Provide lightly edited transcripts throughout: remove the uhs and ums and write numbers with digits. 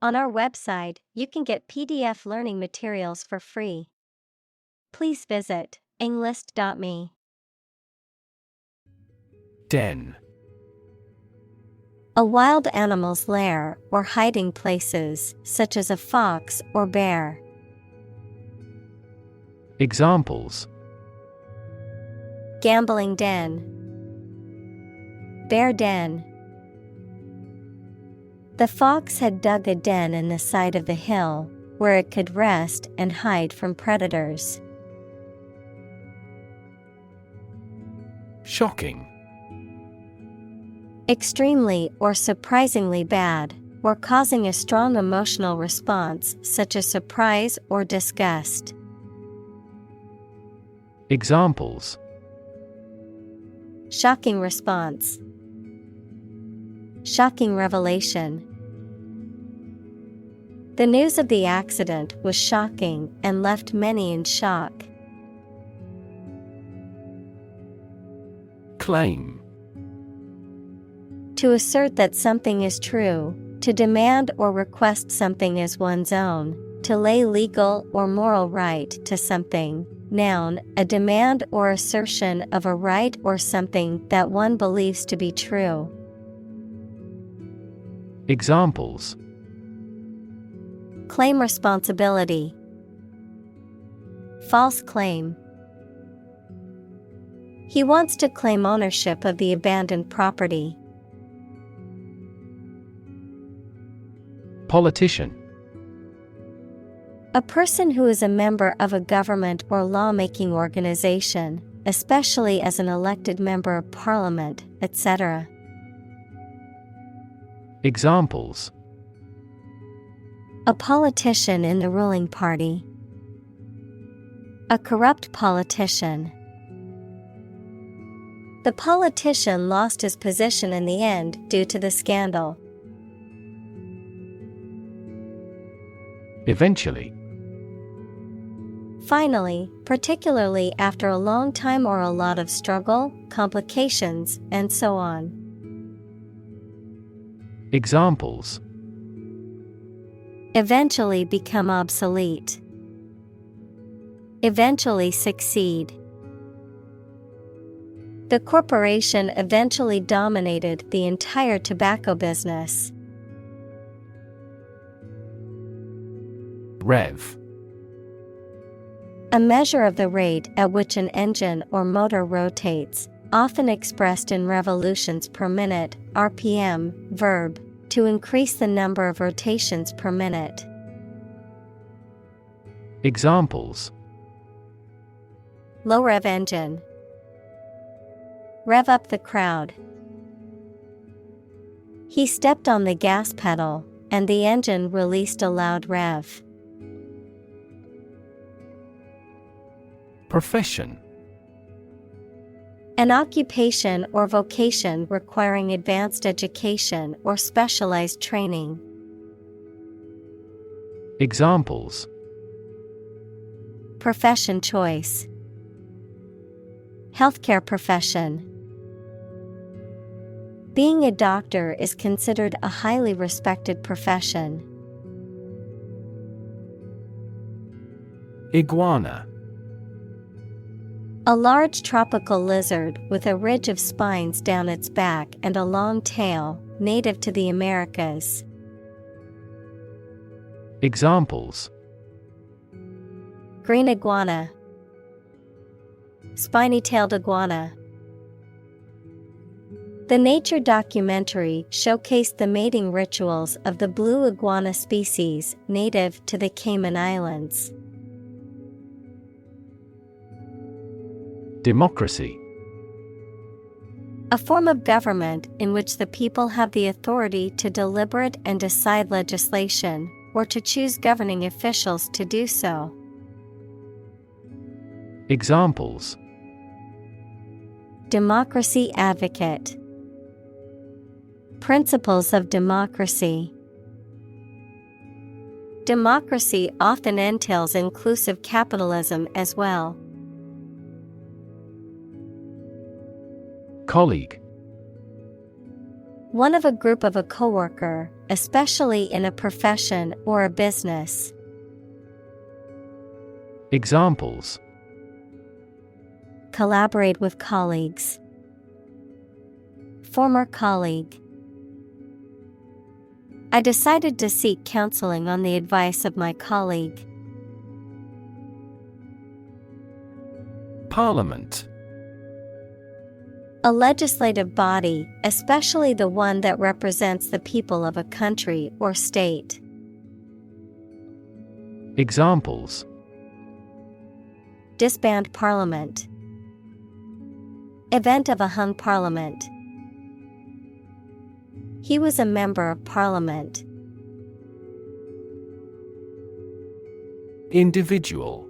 On our website, you can get PDF learning materials for free. Please visit englist.me. Den. A wild animal's lair or hiding places, such as a fox or bear. Examples: Gambling den, bear den. The fox had dug a den in the side of the hill, where it could rest and hide from predators. Shocking. Extremely or surprisingly bad, or causing a strong emotional response such as surprise or disgust. Examples: Shocking response. Shocking revelation. The news of the accident was shocking and left many in shock. Claim. To assert that something is true, to demand or request something as one's own, to lay legal or moral right to something. Noun, a demand or assertion of a right or something that one believes to be true. Examples: Claim responsibility. False claim. He wants to claim ownership of the abandoned property. Politician. A person who is a member of a government or lawmaking organization, especially as an elected member of parliament, etc. Examples: A politician in the ruling party. A corrupt politician. The politician lost his position in the end due to the scandal. Eventually. Finally, particularly after a long time or a lot of struggle, complications, and so on. Examples: Eventually become obsolete. Eventually succeed. The corporation eventually dominated the entire tobacco business. Rev. A measure of the rate at which an engine or motor rotates, often expressed in revolutions per minute, RPM, verb, to increase the number of rotations per minute. Examples: Low rev engine. Rev up the crowd. He stepped on the gas pedal, and the engine released a loud rev. Profession. An occupation or vocation requiring advanced education or specialized training. Examples: Profession choice. Healthcare profession. Being a doctor is considered a highly respected profession. Iguana. A large tropical lizard with a ridge of spines down its back and a long tail, native to the Americas. Examples: Green iguana. Spiny-tailed iguana. The nature documentary showcased the mating rituals of the blue iguana species native to the Cayman Islands. Democracy. A form of government in which the people have the authority to deliberate and decide legislation, or to choose governing officials to do so. Examples: Democracy advocate. Principles of democracy. Democracy often entails inclusive capitalism as well. Colleague. One of a group of a coworker, especially in a profession or a business. Examples: Collaborate with colleagues. Former colleague. I decided to seek counseling on the advice of my colleague. Parliament. A legislative body, especially the one that represents the people of a country or state. Examples: Disband parliament. Event of a hung parliament. He was a member of parliament. Individual.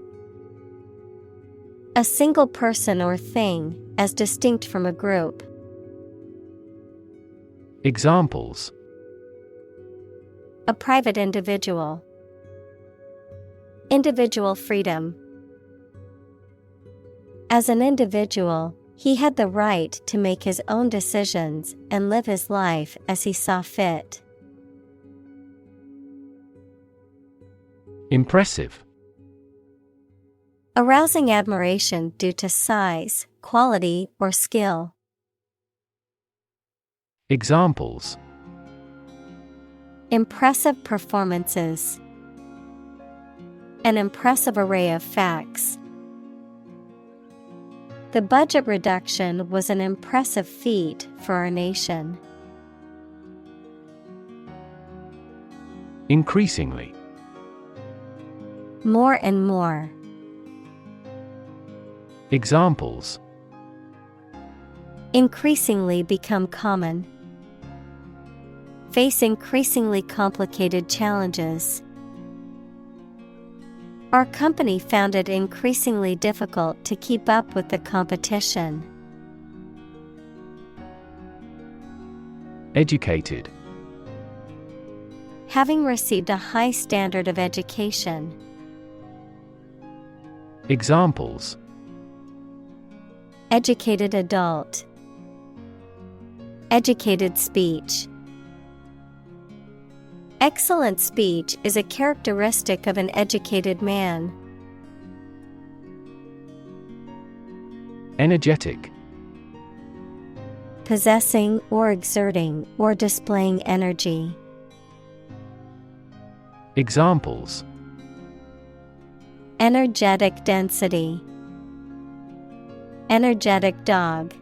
A single person or thing, as distinct from a group. Examples: A private individual. Individual freedom. As an individual, he had the right to make his own decisions and live his life as he saw fit. Impressive. Arousing admiration due to size, quality, or skill. Examples: Impressive performances. An impressive array of facts. The budget reduction was an impressive feat for our nation. Increasingly. More and more. Examples: Increasingly become common. Face increasingly complicated challenges. Our company found it increasingly difficult to keep up with the competition. Educated. Having received a high standard of education. Examples: Educated adult. Educated speech. Excellent speech is a characteristic of an educated man. Energetic. Possessing or exerting or displaying energy. Examples: Energetic density. Energetic dog.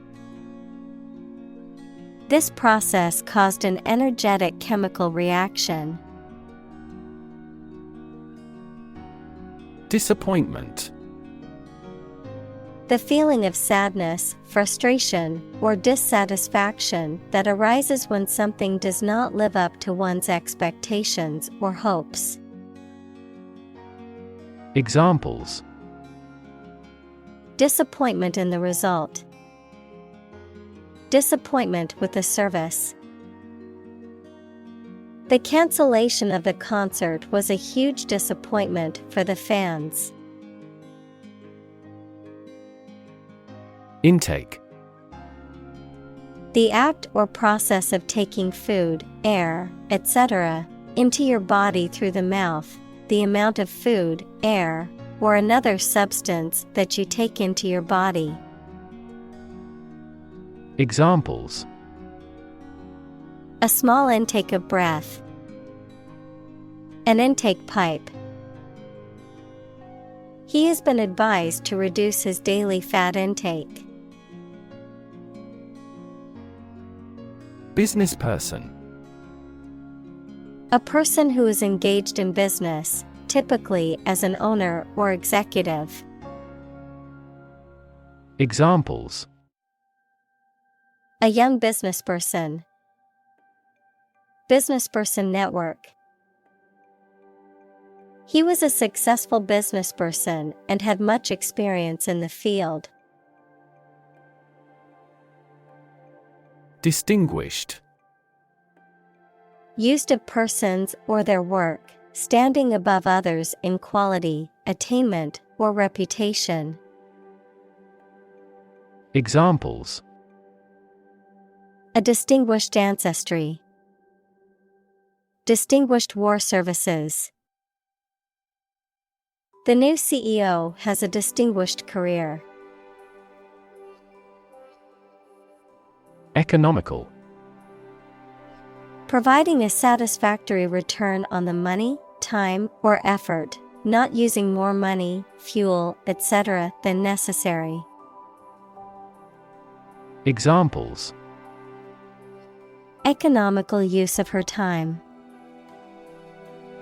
This process caused an energetic chemical reaction. Disappointment. The feeling of sadness, frustration, or dissatisfaction that arises when something does not live up to one's expectations or hopes. Examples: Disappointment in the result. Disappointment with the service. The cancellation of the concert was a huge disappointment for the fans. Intake. The act or process of taking food, air, etc., into your body through the mouth, the amount of food, air, or another substance that you take into your body. Examples: A small intake of breath. An intake pipe. He has been advised to reduce his daily fat intake. Business person. A person who is engaged in business, typically as an owner or executive. Examples: A young businessperson. Businessperson network. He was a successful businessperson and had much experience in the field. Distinguished. Used of persons or their work, standing above others in quality, attainment, or reputation. Examples: A distinguished ancestry. Distinguished war services. The new CEO has a distinguished career. Economical. Providing a satisfactory return on the money, time, or effort, not using more money, fuel, etc. than necessary. Examples: economical use of her time.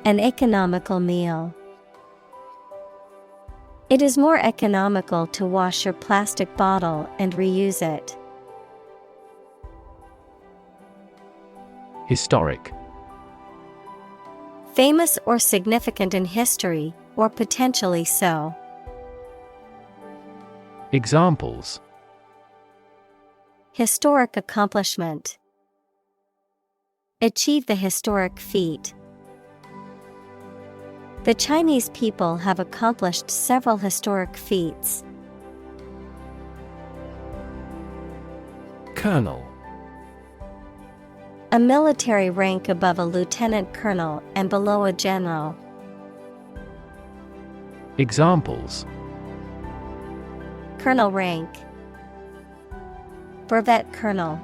An economical meal. It is more economical to wash your plastic bottle and reuse it. Historic. Famous or significant in history, or potentially so. Examples: historic accomplishment. Achieve the historic feat. The Chinese people have accomplished several historic feats. Colonel. A military rank above a lieutenant colonel and below a general. Examples: colonel rank. Brevet colonel.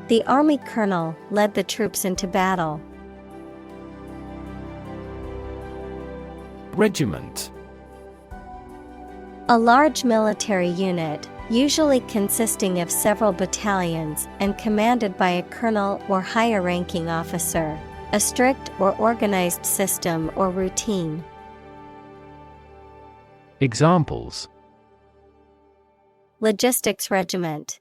The army colonel led the troops into battle. Regiment. A large military unit, usually consisting of several battalions and commanded by a colonel or higher ranking officer. A strict or organized system or routine. Examples: logistics regiment.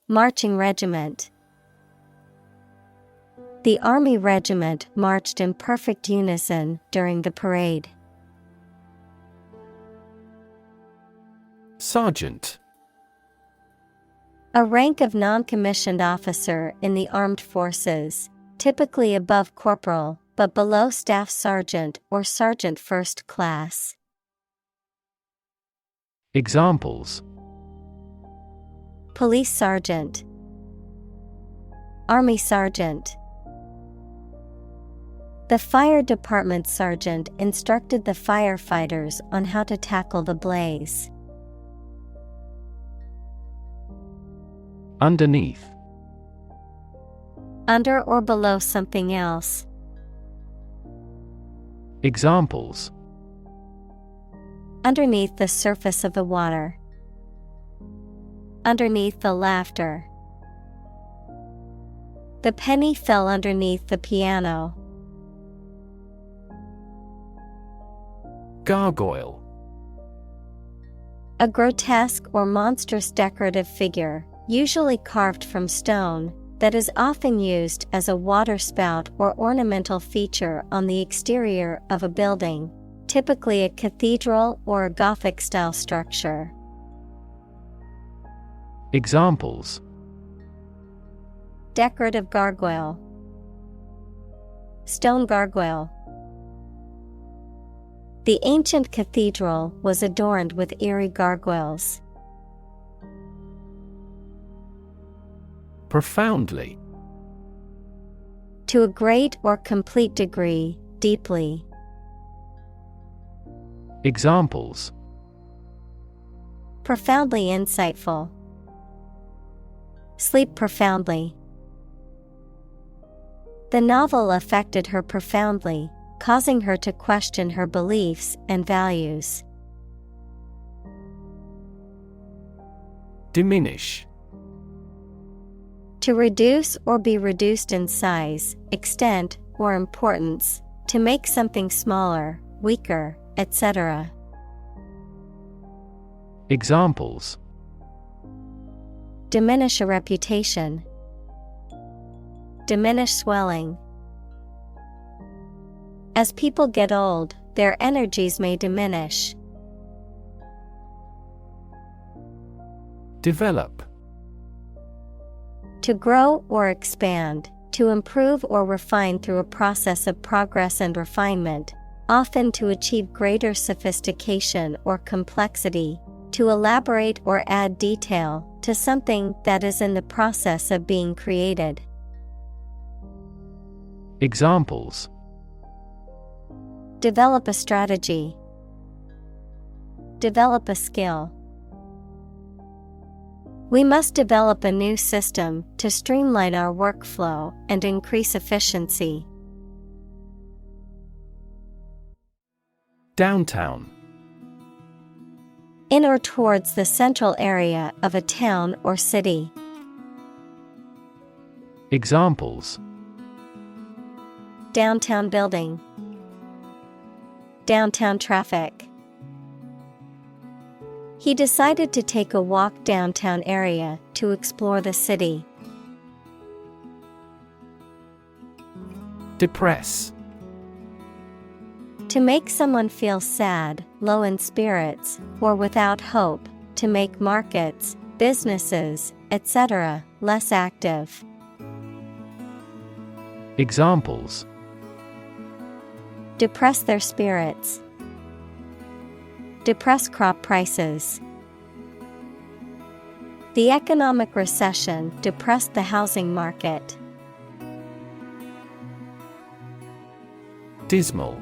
Marching regiment. The army regiment marched in perfect unison during the parade. Sergeant. A rank of non-commissioned officer in the armed forces, typically above corporal, but below staff sergeant or sergeant first class. Examples: police sergeant. Army sergeant. The fire department sergeant instructed the firefighters on how to tackle the blaze. Underneath. Under or below something else. Examples: underneath the surface of the water. Underneath the laughter. The penny fell underneath the piano. Gargoyle. A grotesque or monstrous decorative figure, usually carved from stone, that is often used as a waterspout or ornamental feature on the exterior of a building, typically a cathedral or a Gothic-style structure. Examples: decorative gargoyle. Stone gargoyle. The ancient cathedral was adorned with eerie gargoyles. Profoundly. To a great or complete degree, deeply. Examples: profoundly insightful. Sleep profoundly. The novel affected her profoundly, causing her to question her beliefs and values. Diminish. To reduce or be reduced in size, extent, or importance, to make something smaller, weaker, etc. Examples: diminish a reputation. Diminish swelling. As people get old, their energies may diminish. Develop. To grow or expand, to improve or refine through a process of progress and refinement, often to achieve greater sophistication or complexity, to elaborate or add detail to something that is in the process of being created. Examples: Develop a strategy. Develop a skill. We must develop a new system to streamline our workflow and increase efficiency. Downtown. In or towards the central area of a town or city. Examples: Downtown building. Downtown traffic. He decided to take a walk downtown area to explore the city. Depress. To make someone feel sad, low in spirits, or without hope, to make markets, businesses, etc., less active. Examples: Depress their spirits. Depress crop prices. The economic recession depressed the housing market. Dismal.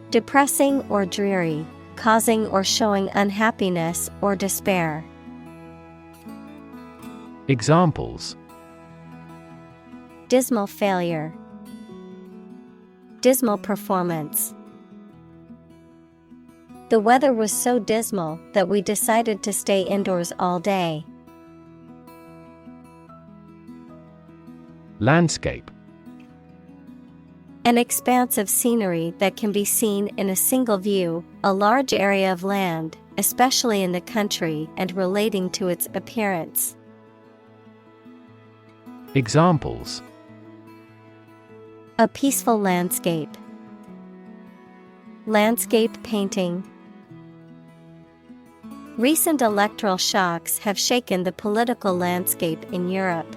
Depressing or dreary, causing or showing unhappiness or despair. Examples: Dismal failure. Dismal performance. The weather was so dismal that we decided to stay indoors all day. Landscape. An expanse of scenery that can be seen in a single view, a large area of land, especially in the country and relating to its appearance. Examples: A peaceful landscape. Landscape painting. Recent electoral shocks have shaken the political landscape in Europe.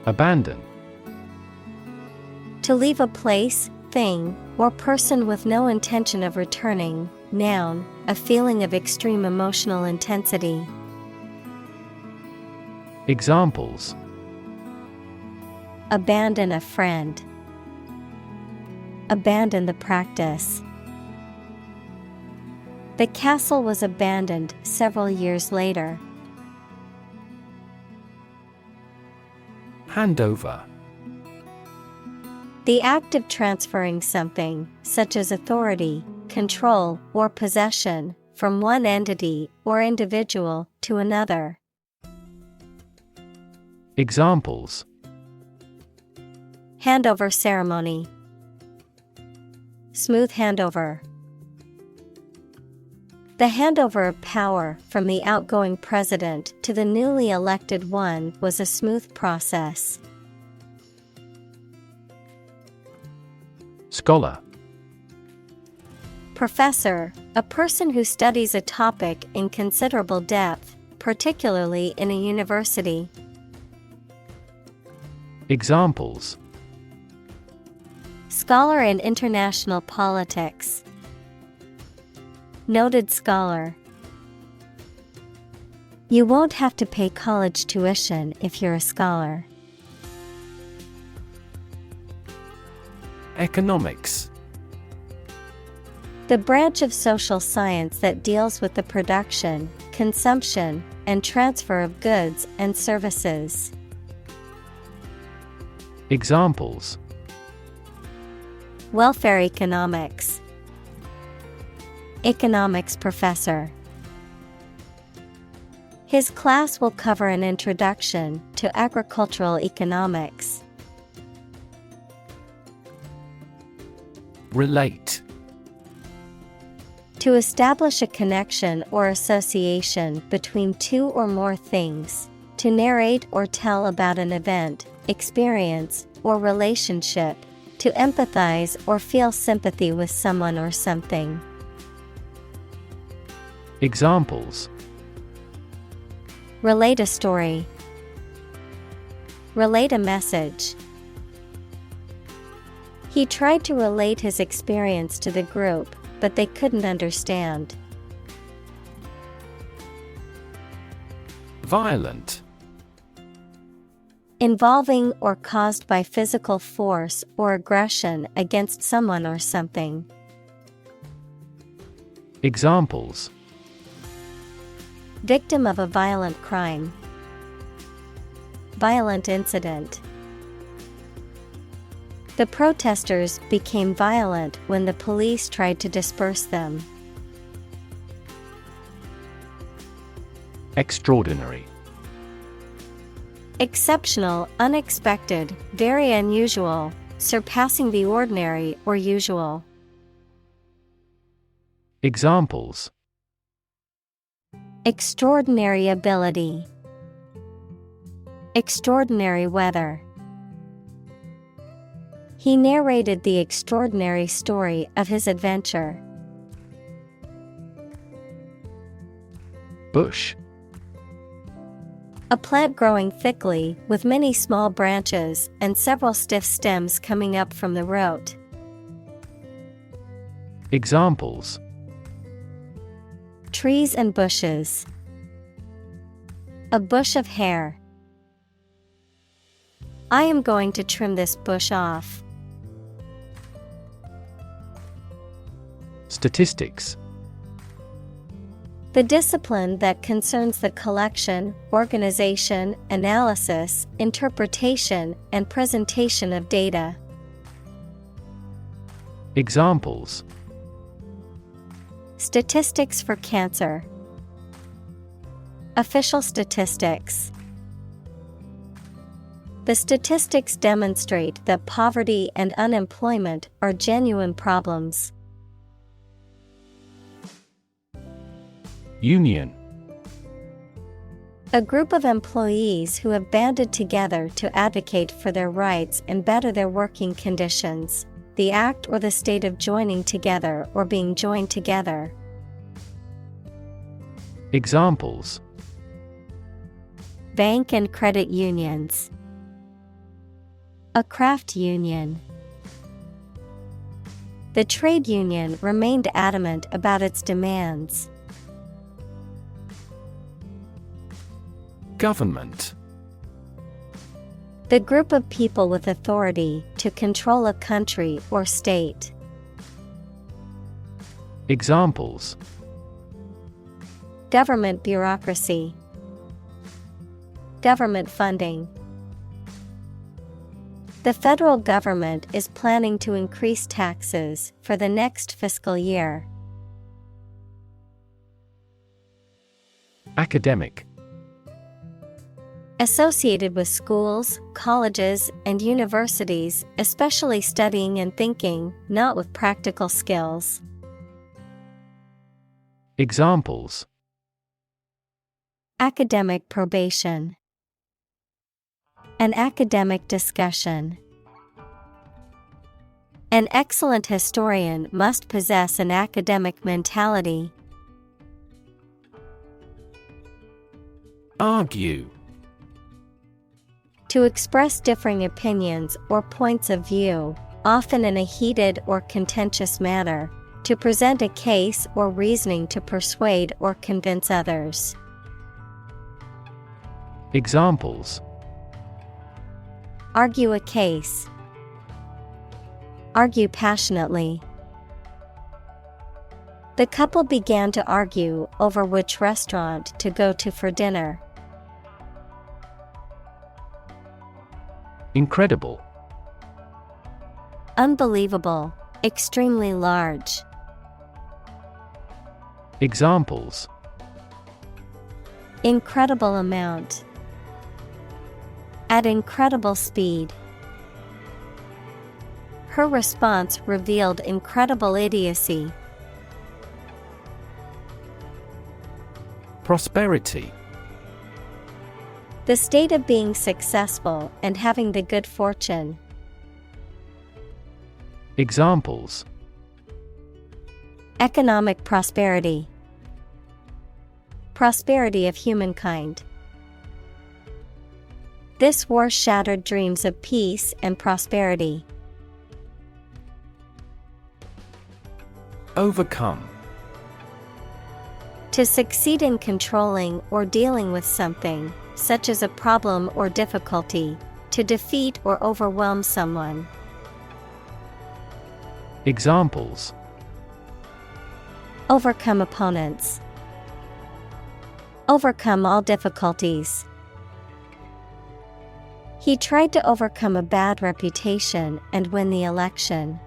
Abandon. To leave a place, thing, or person with no intention of returning. Noun, a feeling of extreme emotional intensity. Examples: Abandon a friend. Abandon the practice. The castle was abandoned several years later. Handover. The act of transferring something, such as authority, control, or possession, from one entity or individual to another. Examples: Handover ceremony. Smooth handover. The handover of power from the outgoing president to the newly elected one was a smooth process. Scholar. Professor, a person who studies a topic in considerable depth, particularly in a university. Examples: Scholar in international politics. Noted scholar. You won't have to pay college tuition if you're a scholar. Economics. The branch of social science that deals with the production, consumption, and transfer of goods and services. Examples: Welfare economics. Economics professor. His class will cover an introduction to agricultural economics. Relate. To establish a connection or association between two or more things. To narrate or tell about an event, experience, or relationship. To empathize or feel sympathy with someone or something. Examples: Relate a story. Relate a message. He tried to relate his experience to the group, but they couldn't understand. Violent. Involving or caused by physical force or aggression against someone or something. Examples: Victim of a violent crime. Violent incident. The protesters became violent when the police tried to disperse them. Extraordinary. Exceptional, unexpected, very unusual, surpassing the ordinary or usual. Examples: Extraordinary ability. Extraordinary weather. He narrated the extraordinary story of his adventure. Bush. A plant growing thickly, with many small branches and several stiff stems coming up from the root. Examples: Trees and bushes. A bush of hair. I am going to trim this bush off. Statistics. The discipline that concerns the collection, organization, analysis, interpretation, and presentation of data. Examples: Statistics for cancer. Official statistics. The statistics demonstrate that poverty and unemployment are genuine problems. Union. A group of employees who have banded together to advocate for their rights and better their working conditions. The act or the state of joining together or being joined together. Examples: Bank and credit unions. A craft union. The trade union remained adamant about its demands. Government. The group of people with authority to control a country or state. Examples: Government bureaucracy. Government funding. The federal government is planning to increase taxes for the next fiscal year. Academic. Associated with schools, colleges, and universities, especially studying and thinking, not with practical skills. Examples: Academic probation. An academic discussion. An excellent historian must possess an academic mentality. Argue. To express differing opinions or points of view, often in a heated or contentious manner, to present a case or reasoning to persuade or convince others. Examples: Argue a case. Argue passionately. The couple began to argue over which restaurant to go to for dinner. Incredible. Unbelievable, extremely large. Examples: Incredible amount. At incredible speed. Her response revealed incredible idiocy. Prosperity. The state of being successful and having the good fortune. Examples: Economic prosperity. Prosperity of humankind. This war shattered dreams of peace and prosperity. Overcome. To succeed in controlling or dealing with something, such as a problem or difficulty. To defeat or overwhelm someone. Examples: Overcome opponents. Overcome all difficulties. He tried to overcome a bad reputation and win the election.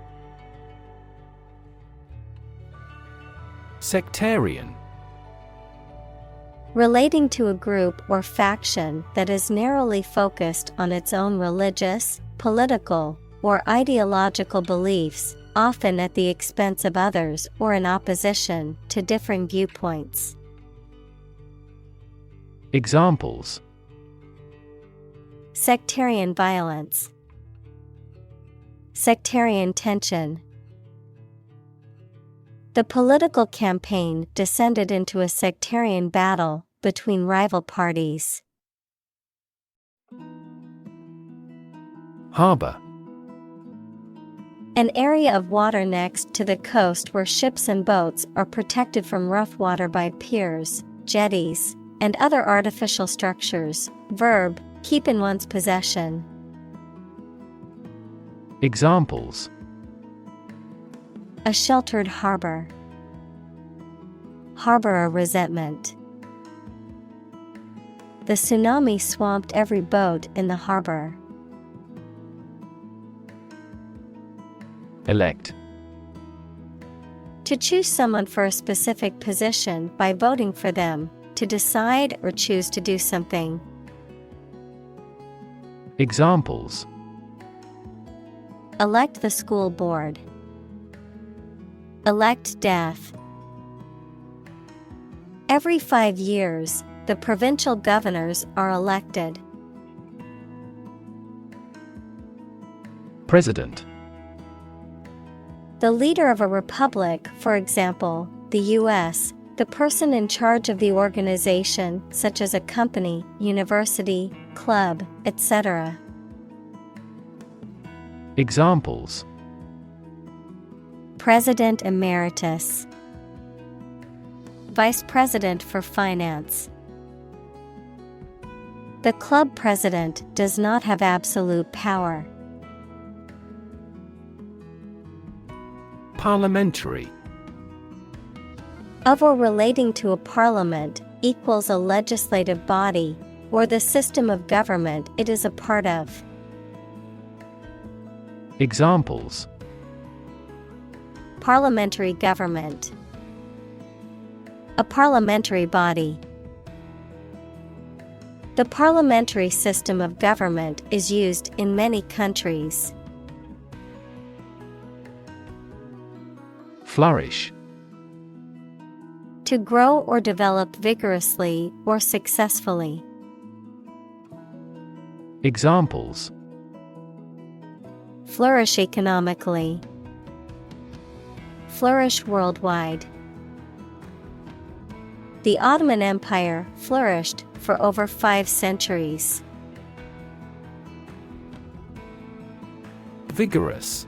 Sectarian. Relating to a group or faction that is narrowly focused on its own religious, political, or ideological beliefs, often at the expense of others or in opposition to differing viewpoints. Examples: Sectarian violence. Sectarian tension. The political campaign descended into a sectarian battle between rival parties. Harbor. An area of water next to the coast where ships and boats are protected from rough water by piers, jetties, and other artificial structures. Verb, keep in one's possession. Examples: A sheltered harbor. Harbor a resentment. The tsunami swamped every boat in the harbor. Elect. To choose someone for a specific position by voting for them, to decide or choose to do something. Examples: Elect the school board. Elect death. Every 5 years, the provincial governors are elected. President. The leader of a republic, for example, the U.S., the person in charge of the organization, such as a company, university, club, etc. Examples: President Emeritus. Vice President for Finance. The club president does not have absolute power. Parliamentary. Of or relating to a parliament equals a legislative body, or the system of government it is a part of. Examples: Parliamentary government. A parliamentary body. The parliamentary system of government is used in many countries. Flourish. To grow or develop vigorously or successfully. Examples: Flourish economically. Flourish worldwide. The Ottoman Empire flourished for over 5 centuries. Vigorous.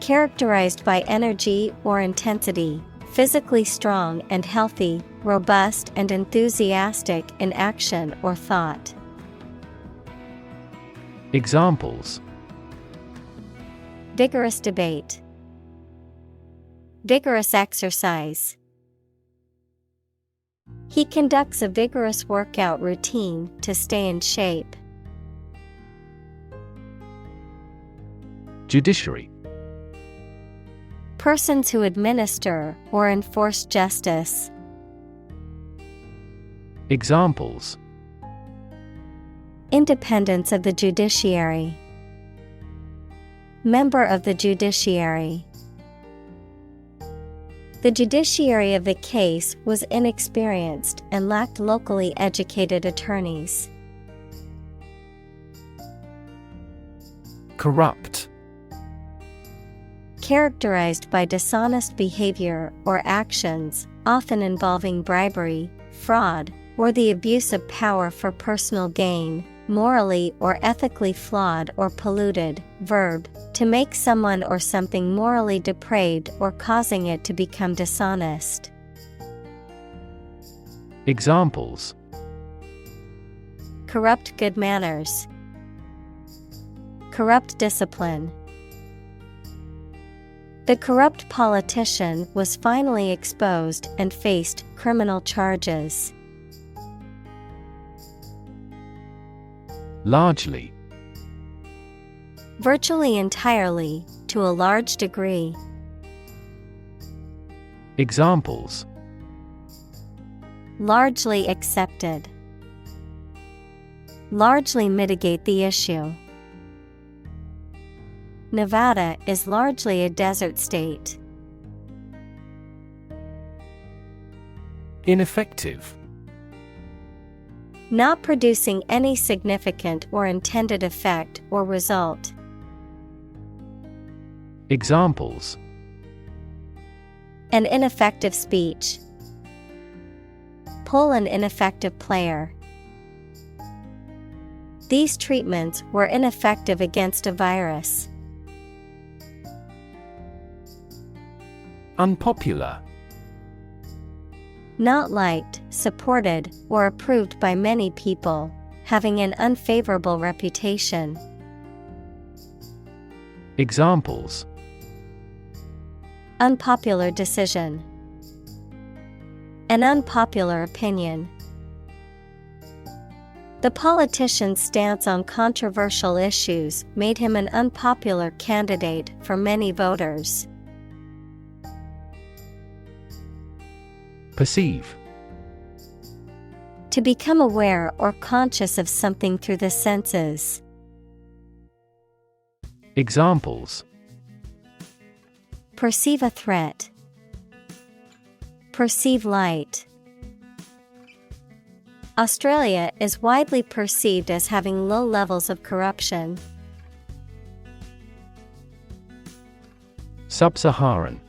Characterized by energy or intensity, physically strong and healthy, robust and enthusiastic in action or thought. Examples: Vigorous debate. Vigorous exercise. He conducts a vigorous workout routine to stay in shape. Judiciary. Persons who administer or enforce justice. Examples: Independence of the judiciary. Member of the judiciary. The judiciary of the case was inexperienced and lacked locally educated attorneys. Corrupt. Characterized by dishonest behavior or actions, often involving bribery, fraud, or the abuse of power for personal gain, morally or ethically flawed or polluted. Verb, to make someone or something morally depraved or causing it to become dishonest. Examples: corrupt good manners, corrupt discipline. The corrupt politician was finally exposed and faced criminal charges. Largely. Virtually entirely, to a large degree. Examples: largely accepted, largely mitigate the issue. Nevada is largely a desert state. Ineffective. Not producing any significant or intended effect or result. Examples: an ineffective speech. Pull an ineffective player. These treatments were ineffective against a virus. Unpopular. Not liked, supported, or approved by many people, having an unfavorable reputation. Examples: unpopular decision. An unpopular opinion. The politician's stance on controversial issues made him an unpopular candidate for many voters. Perceive. To become aware or conscious of something through the senses. Examples: perceive a threat. Perceive light. Australia is widely perceived as having low levels of corruption. Sub-Saharan.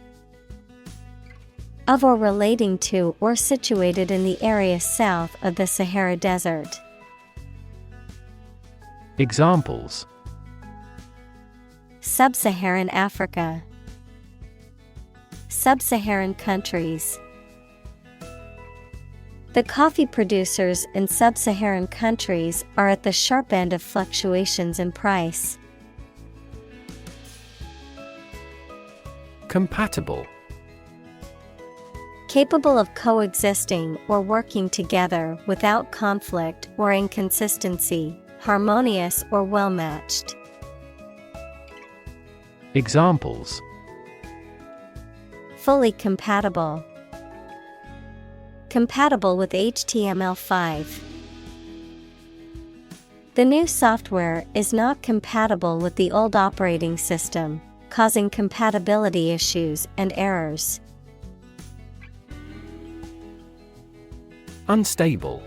Of or relating to or situated in the area south of the Sahara Desert. Examples: Sub-Saharan Africa. Sub-Saharan countries. The coffee producers in sub-Saharan countries are at the sharp end of fluctuations in price. Compatible. Capable of coexisting or working together without conflict or inconsistency, harmonious or well-matched. Examples: fully compatible. Compatible with HTML5. The new software is not compatible with the old operating system, causing compatibility issues and errors. Unstable.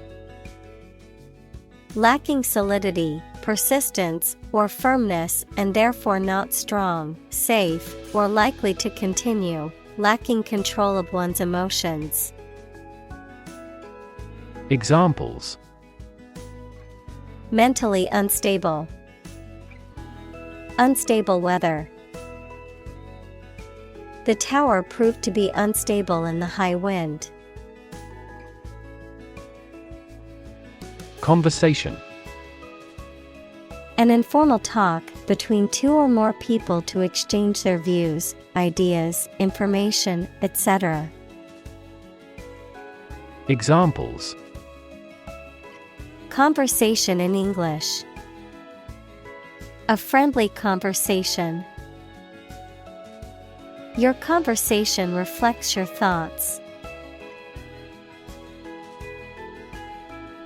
Lacking solidity, persistence, or firmness and therefore not strong, safe, or likely to continue, lacking control of one's emotions. Examples: mentally unstable. Unstable weather. The tower proved to be unstable in the high wind. Conversation. An informal talk between two or more people to exchange their views, ideas, information, etc. Examples: conversation in English. A friendly conversation. Your conversation reflects your thoughts.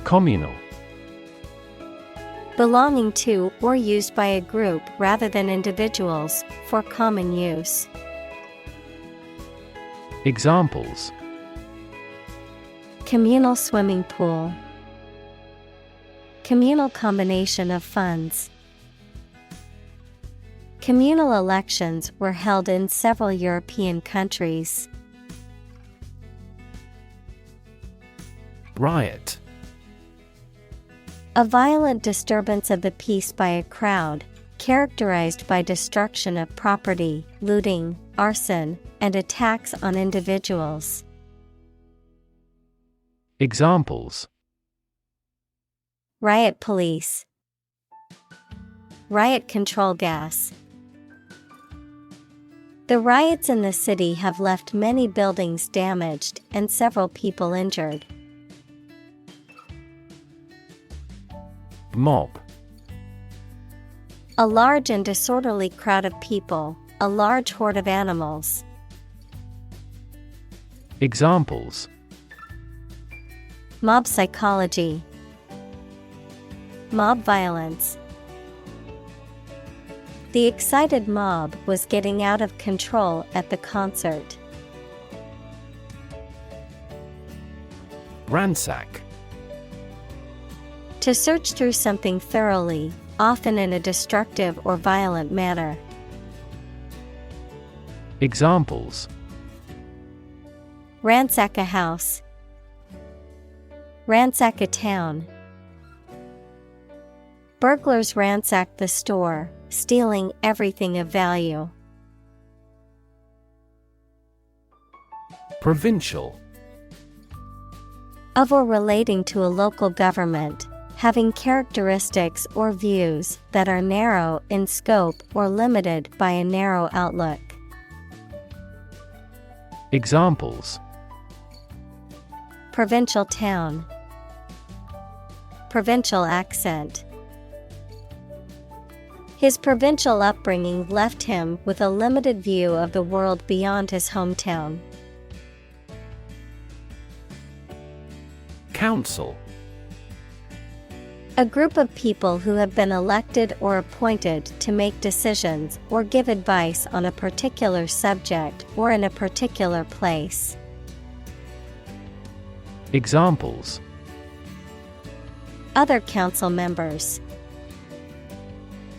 Communal. Belonging to or used by a group rather than individuals, for common use. Examples: communal swimming pool. Communal combination of funds. Communal elections were held in several European countries. Riot. A violent disturbance of the peace by a crowd, characterized by destruction of property, looting, arson, and attacks on individuals. Examples: Riot police. Riot control gas. The riots in the city have left many buildings damaged and several people injured. Mob. A large and disorderly crowd of people, a large horde of animals. Examples: Mob psychology. Mob violence. The excited mob was getting out of control at the concert. Ransack. To search through something thoroughly, often in a destructive or violent manner. Examples: Ransack a house. Ransack a town. Burglars ransacked the store, stealing everything of value. Provincial. Of or relating to a local government, having characteristics or views that are narrow in scope or limited by a narrow outlook. Examples: Provincial town. Provincial accent. His provincial upbringing left him with a limited view of the world beyond his hometown. Council. A group of people who have been elected or appointed to make decisions or give advice on a particular subject or in a particular place. Examples: Other council members.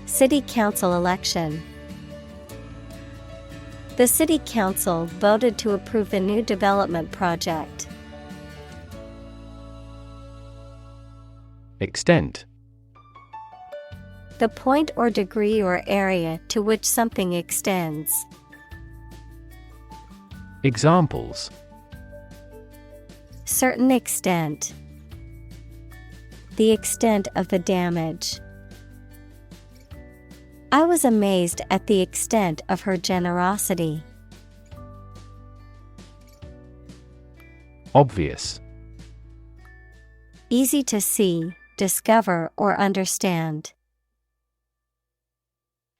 City council election. The city council voted to approve the new development project. Extent. The point or degree or area to which something extends. Examples: Certain extent. The extent of the damage. I was amazed at the extent of her generosity. Obvious. Easy to see, discover, or understand.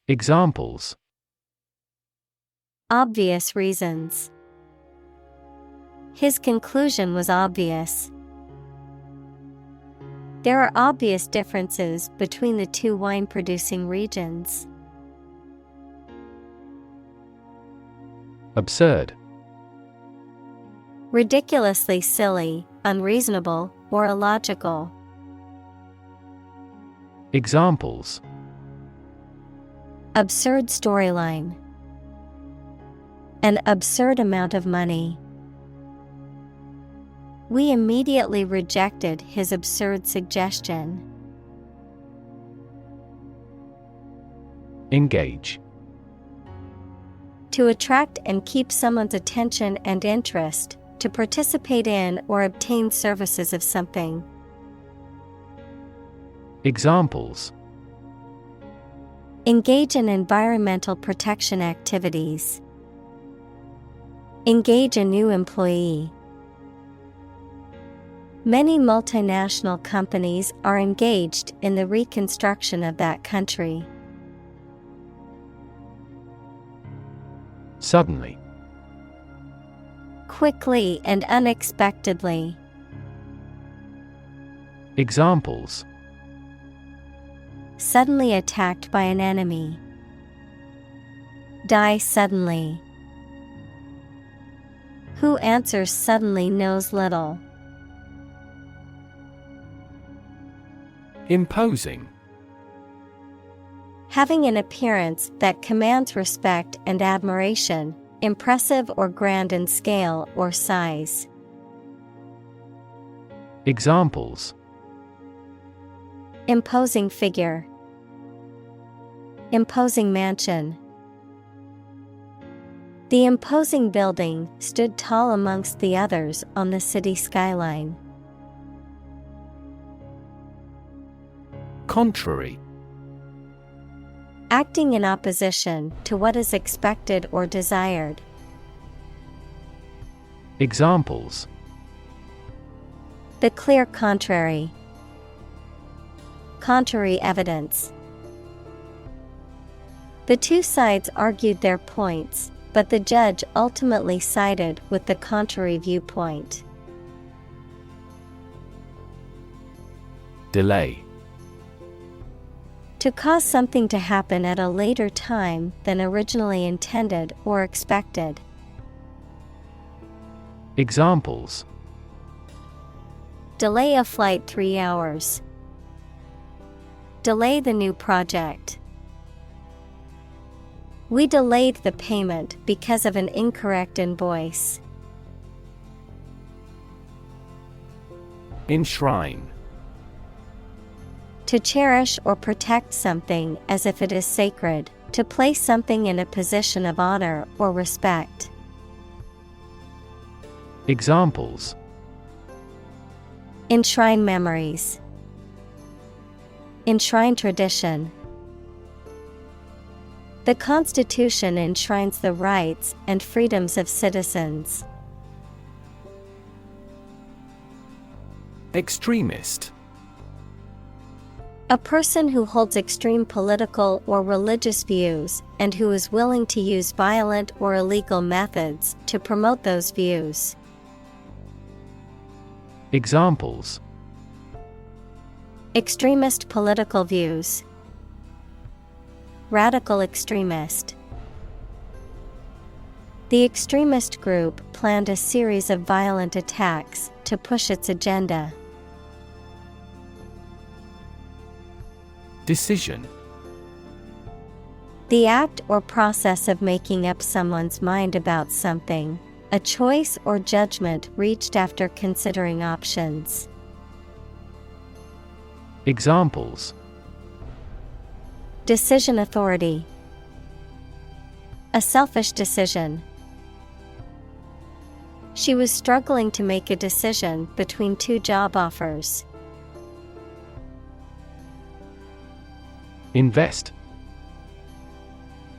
Examples: Obvious reasons. His conclusion was obvious. There are obvious differences between the two wine-producing regions. Absurd. Ridiculously silly, unreasonable, or illogical. Examples: Absurd storyline. An absurd amount of money. We immediately rejected his absurd suggestion. Engage. To attract and keep someone's attention and interest, to participate in or obtain services of something. Examples: Engage in environmental protection activities. Engage a new employee. Many multinational companies are engaged in the reconstruction of that country. Suddenly. Quickly and unexpectedly. Examples: Suddenly attacked by an enemy. Die suddenly. Who answers suddenly knows little. Imposing. Having an appearance that commands respect and admiration, impressive or grand in scale or size. Examples: Imposing figure. Imposing mansion. The imposing building stood tall amongst the others on the city skyline. Contrary. Acting in opposition to what is expected or desired. Examples: The clear contrary. Contrary evidence. The two sides argued their points, but the judge ultimately sided with the contrary viewpoint. Delay. To cause something to happen at a later time than originally intended or expected. Examples: Delay a flight 3 hours. Delay the new project. We delayed the payment because of an incorrect invoice. Enshrine. To cherish or protect something as if it is sacred, to place something in a position of honor or respect. Examples: Enshrine memories. Enshrine tradition. The Constitution enshrines the rights and freedoms of citizens. Extremist. A person who holds extreme political or religious views and who is willing to use violent or illegal methods to promote those views. Examples: Extremist political views. Radical extremist. The extremist group planned a series of violent attacks to push its agenda. Decision. The act or process of making up someone's mind about something, a choice or judgment reached after considering options. Examples: Decision authority. A selfish decision. She was struggling to make a decision between 2 job offers. Invest.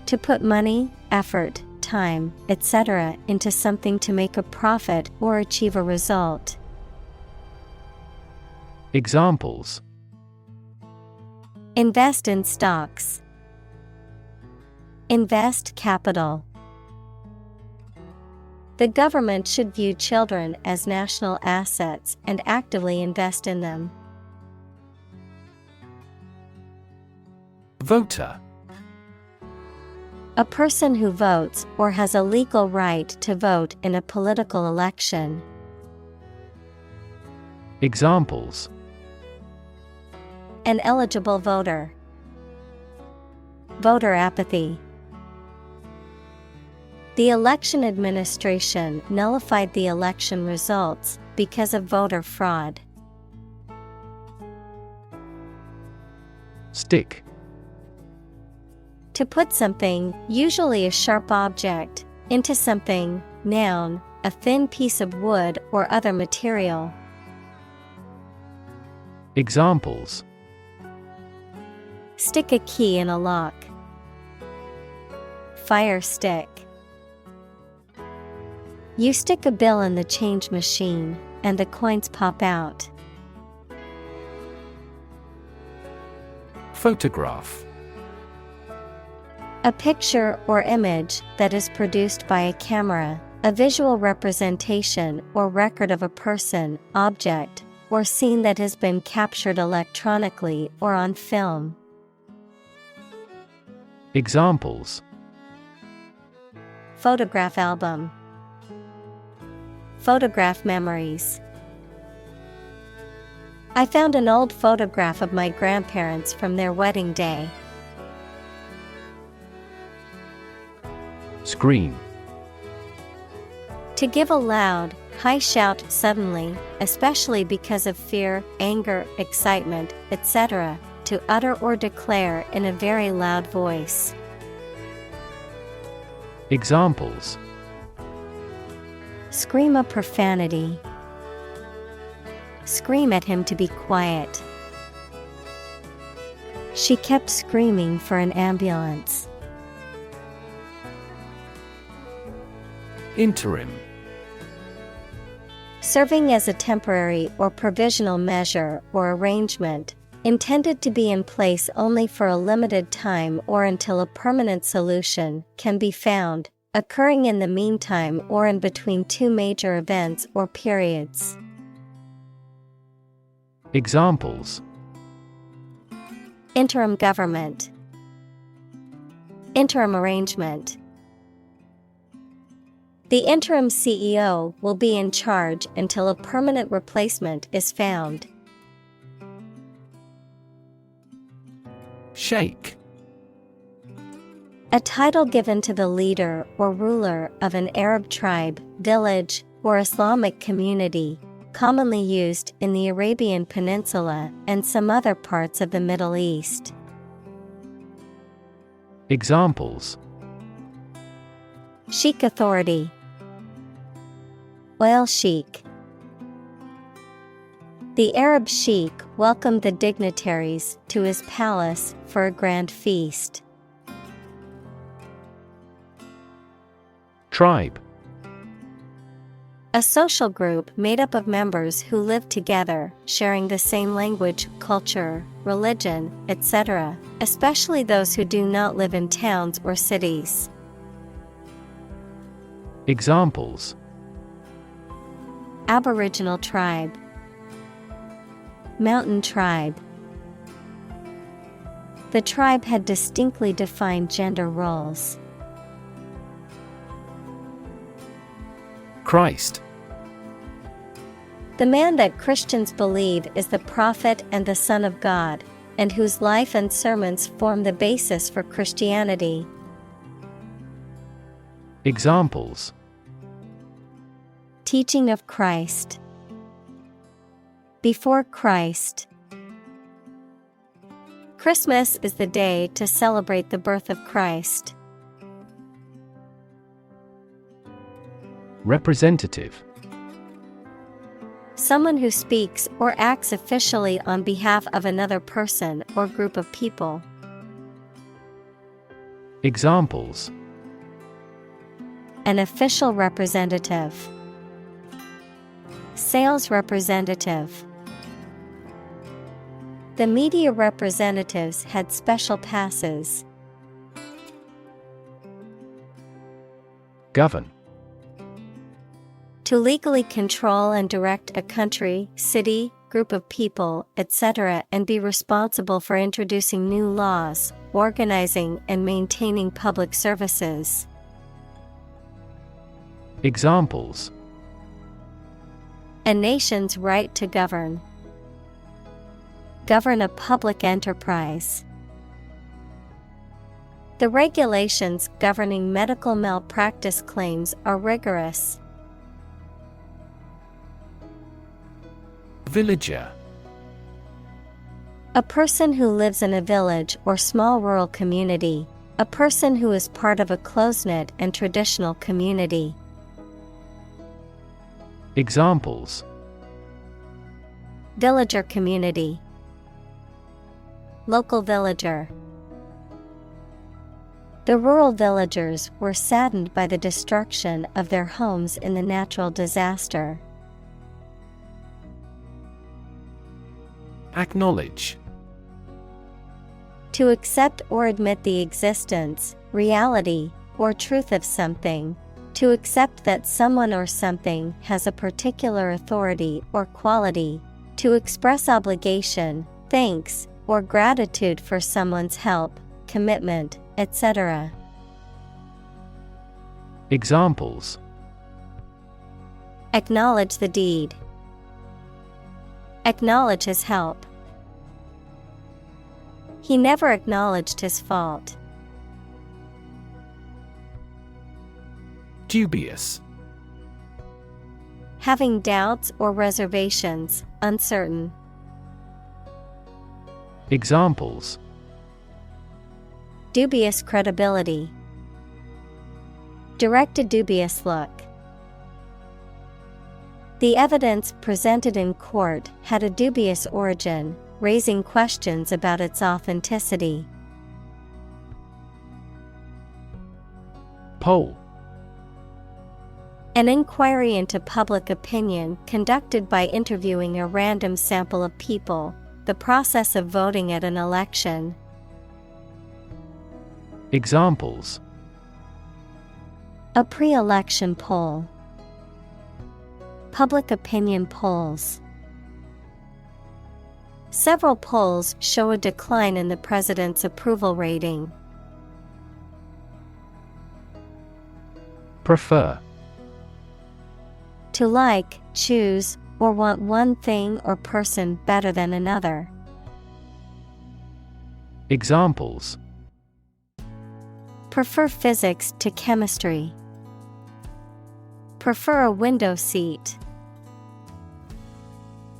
To put money, effort, time, etc. into something to make a profit or achieve a result. Examples: Invest in stocks. Invest capital. The government should view children as national assets and actively invest in them. Voter. A person who votes or has a legal right to vote in a political election. Examples: An eligible voter. Voter apathy. The election administration nullified the election results because of voter fraud. Stick. To put something, usually a sharp object, into something, noun, a thin piece of wood or other material. Examples: Stick a key in a lock. Fire stick. You stick a bill in the change machine, and the coins pop out. Photograph. A picture or image that is produced by a camera, a visual representation or record of a person, object, or scene that has been captured electronically or on film. Examples: Photograph album. Photograph memories. I found an old photograph of my grandparents from their wedding day. Scream. To give a loud, High shout suddenly, especially because of fear, anger, excitement, etc., to utter or declare in a very loud voice. Examples: Scream a profanity. Scream at him to be quiet. She kept screaming for an ambulance. Interim. Serving as a temporary or provisional measure or arrangement, intended to be in place only for a limited time or until a permanent solution can be found, occurring in the meantime or in between two major events or periods. Examples: Interim government. Interim arrangement. The interim CEO will be in charge until a permanent replacement is found. Sheikh. A title given to the leader or ruler of an Arab tribe, village, or Islamic community, commonly used in the Arabian Peninsula and some other parts of the Middle East. Examples: Sheikh authority. Oil sheik. The Arab sheik welcomed the dignitaries to his palace for a grand feast. Tribe. A social group made up of members who live together, sharing the same language, culture, religion, etc., especially those who do not live in towns or cities. Examples: Aboriginal tribe. Mountain tribe. The tribe had distinctly defined gender roles. Christ. The man that Christians believe is the prophet and the Son of God, and whose life and sermons form the basis for Christianity. Examples: Teaching of Christ. Before Christ. Christmas is the day to celebrate the birth of Christ. Representative. Someone who speaks or acts officially on behalf of another person or group of people. Examples: An official representative. Sales representative. The media representatives had special passes. Govern. To legally control and direct a country, city, group of people, etc., and be responsible for introducing new laws, organizing and maintaining public services. Examples: A nation's right to govern. Govern a public enterprise. The regulations governing medical malpractice claims are rigorous. Villager. A person who lives in a village or small rural community. A person who is part of a close-knit and traditional community. Examples: Villager community. Local villager. The rural villagers were saddened by the destruction of their homes in the natural disaster. Acknowledge. To accept or admit the existence, reality, or truth of something. To accept that someone or something has a particular authority or quality. To express obligation, thanks, or gratitude for someone's help, commitment, etc. Examples: Acknowledge the deed. Acknowledge his help. He never acknowledged his fault. Dubious. Having doubts or reservations, uncertain. Examples: Dubious credibility. Direct a dubious look. The evidence presented in court had a dubious origin, raising questions about its authenticity. Poll. An inquiry into public opinion conducted by interviewing a random sample of people, the process of voting at an election. Examples: A pre-election poll. Public opinion polls. Several polls show a decline in the president's approval rating. Prefer. To like, choose, or want one thing or person better than another. Examples: Prefer physics to chemistry. Prefer a window seat.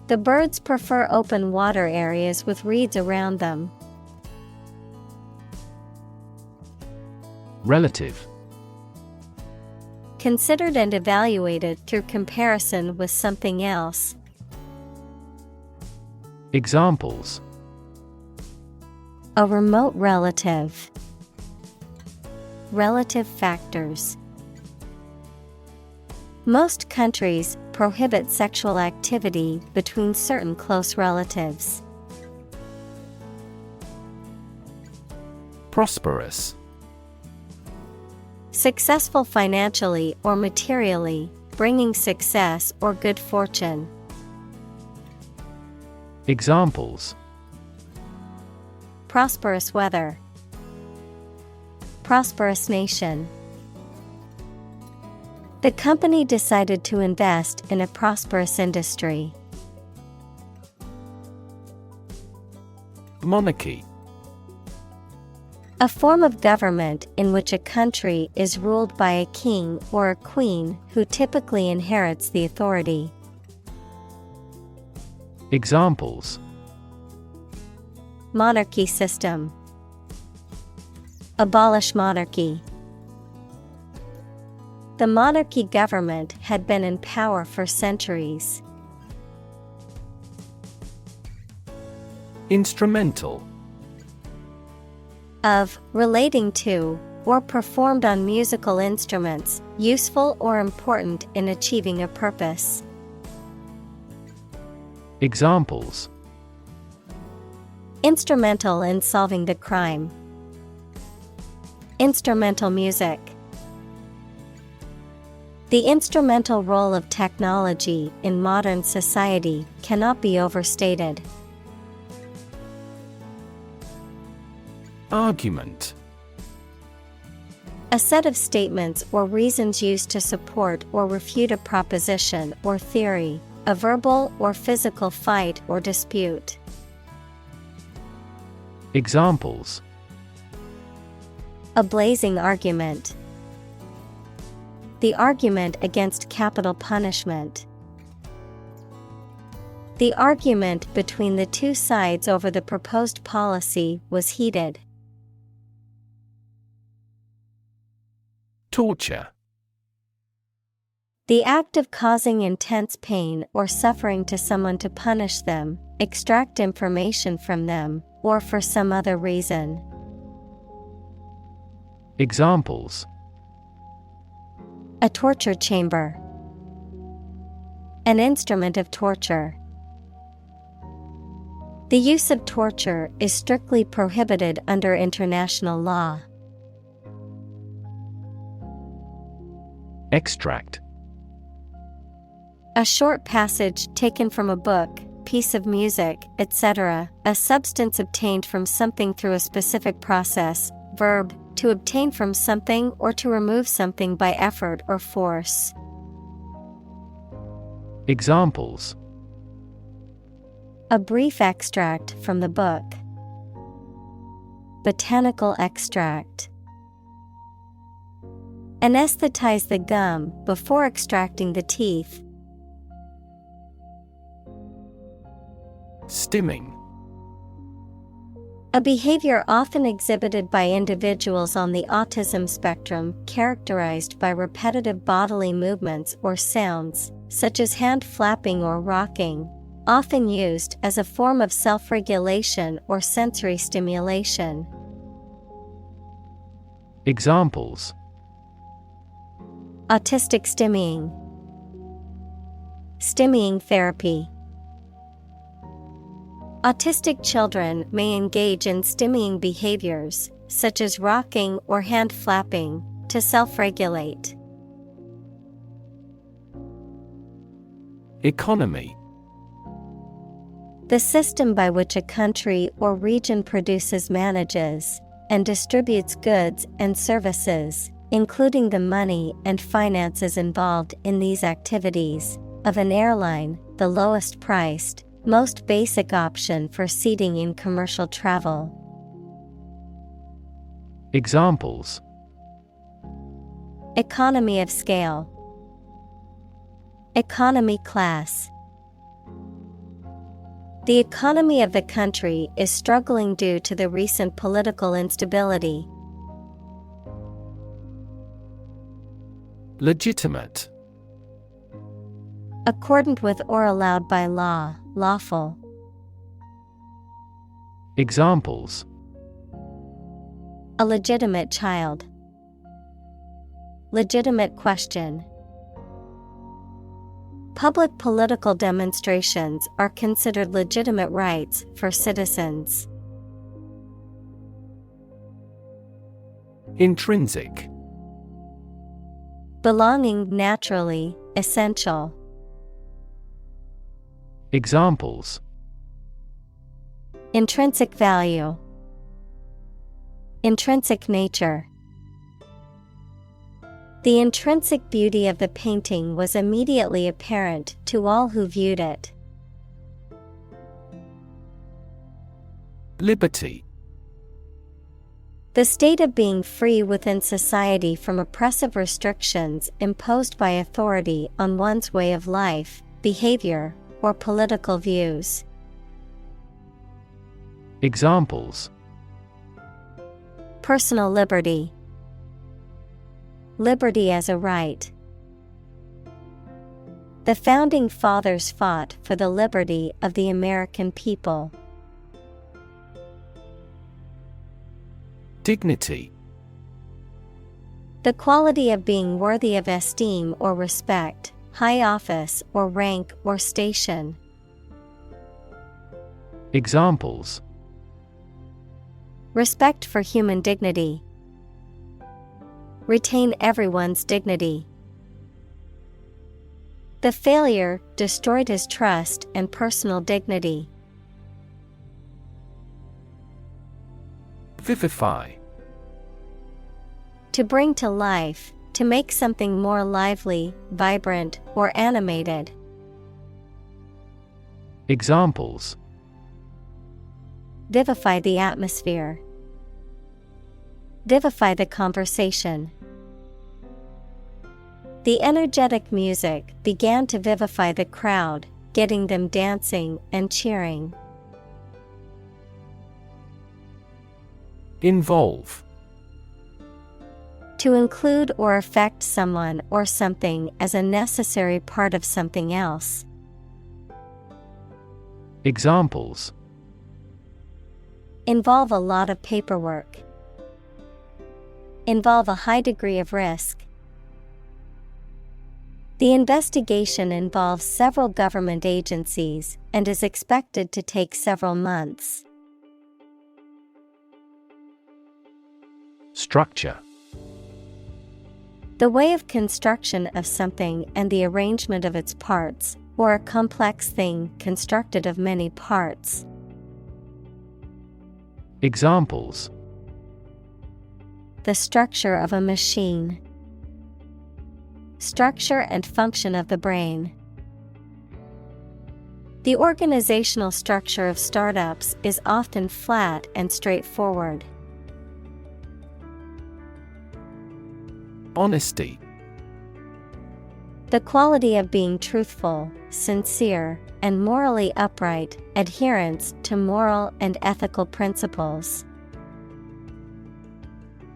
The birds prefer open water areas with reeds around them. Relative. Considered and evaluated through comparison with something else. Examples: A remote relative. Relative factors. Most countries prohibit sexual activity between certain close relatives. Prosperous. Successful financially or materially, bringing success or good fortune. Examples: Prosperous weather. Prosperous nation. The company decided to invest in a prosperous industry. Monarchy. A form of government in which a country is ruled by a king or a queen who typically inherits the authority. Examples: Monarchy system. Abolish monarchy. The monarchy government had been in power for centuries. Instrumental. Of, relating to, or performed on musical instruments, useful or important in achieving a purpose. Examples: Instrumental in solving the crime. Instrumental music. The instrumental role of technology in modern society cannot be overstated. Argument. A set of statements or reasons used to support or refute a proposition or theory, a verbal or physical fight or dispute. Examples: A blazing argument. The argument against capital punishment. The argument between the two sides over the proposed policy was heated. Torture. The act of causing intense pain or suffering to someone to punish them, extract information from them, or for some other reason. Examples: A torture chamber. An instrument of torture. The use of torture is strictly prohibited under international law. Extract. A short passage taken from a book, piece of music, etc., a substance obtained from something through a specific process. Verb, to obtain from something or to remove something by effort or force. Examples: A brief extract from the book. Botanical extract. Anesthetize the gum before extracting the teeth. Stimming. A behavior often exhibited by individuals on the autism spectrum characterized by repetitive bodily movements or sounds, such as hand flapping or rocking, often used as a form of self-regulation or sensory stimulation. Examples: Autistic stimming, stimming therapy. Autistic children may engage in stimming behaviors, such as rocking or hand flapping, to self-regulate. Economy. The system by which a country or region produces, manages, and distributes goods and services, including the money and finances involved in these activities, of an airline, the lowest priced, most basic option for seating in commercial travel. Examples: Economy of scale, economy class. The economy of the country is struggling due to the recent political instability. Legitimate. Accordant with or allowed by law, lawful. Examples: A legitimate child. Legitimate question. Public political demonstrations are considered legitimate rights for citizens. Intrinsic. Belonging naturally, essential. Examples: Intrinsic value. Intrinsic nature. The intrinsic beauty of the painting was immediately apparent to all who viewed it. Liberty. The state of being free within society from oppressive restrictions imposed by authority on one's way of life, behavior, or political views. Examples: Personal liberty. Liberty as a right. The founding fathers fought for the liberty of the American people. Dignity. The quality of being worthy of esteem or respect, high office or rank or station. Examples: Respect for human dignity. Retain everyone's dignity. The failure destroyed his trust and personal dignity. Vivify. To bring to life, to make something more lively, vibrant, or animated. Examples: Vivify the atmosphere. Vivify the conversation. The energetic music began to vivify the crowd, getting them dancing and cheering. Involve. To include or affect someone or something as a necessary part of something else. Examples: Involve a lot of paperwork. Involve a high degree of risk. The investigation involves several government agencies and is expected to take several months. Structure. The way of construction of something and the arrangement of its parts, or a complex thing constructed of many parts. Examples: The structure of a machine. Structure and function of the brain. The organizational structure of startups is often flat and straightforward. Honesty. The quality of being truthful, sincere, and morally upright, adherence to moral and ethical principles.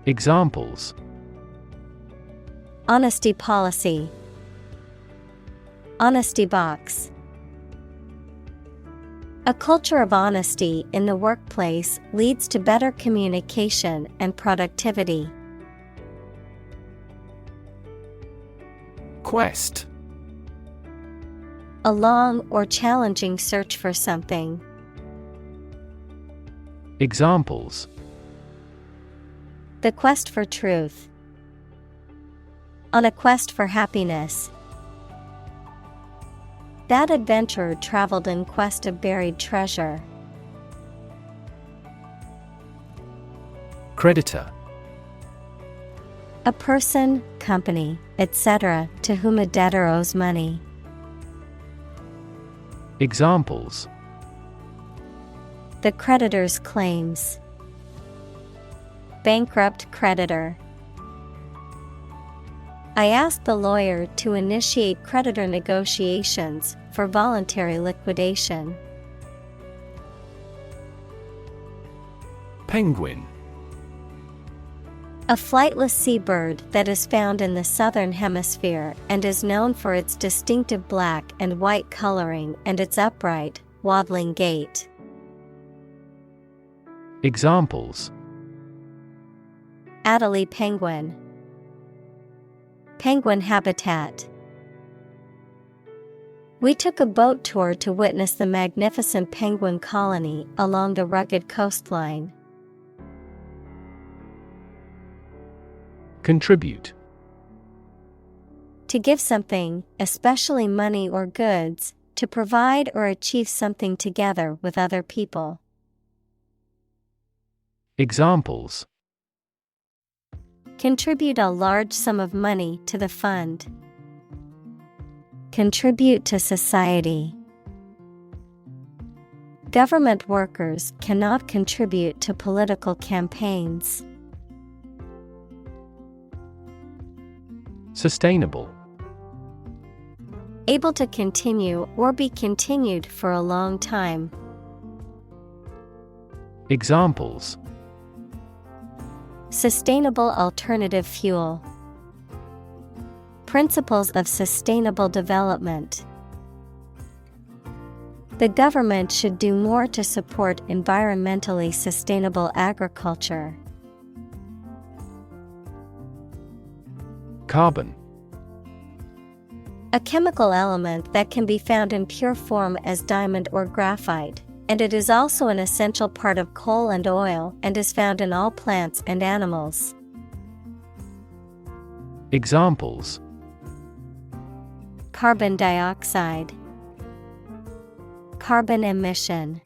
Examples: Honesty policy. Honesty box. A culture of honesty in the workplace leads to better communication and productivity. Quest. A long or challenging search for something. Examples: The quest for truth. On a quest for happiness. That adventurer traveled in quest of buried treasure. Creditor. A person, company, etc., to whom a debtor owes money. Examples: The creditor's claims. Bankrupt creditor. I asked the lawyer to initiate creditor negotiations for voluntary liquidation. Penguin. A flightless seabird that is found in the southern hemisphere and is known for its distinctive black and white coloring and its upright, waddling gait. Examples: Adelie penguin. Penguin habitat. We took a boat tour to witness the magnificent penguin colony along the rugged coastline. Contribute. To give something, especially money or goods, to provide or achieve something together with other people. Examples: Contribute a large sum of money to the fund. Contribute to society. Government workers cannot contribute to political campaigns. Sustainable. Able to continue or be continued for a long time. Examples: Sustainable alternative fuel. Principles of sustainable development. The government should do more to support environmentally sustainable agriculture. Carbon. A chemical element that can be found in pure form as diamond or graphite, and it is also an essential part of coal and oil and is found in all plants and animals. Examples: Carbon dioxide. Carbon emission.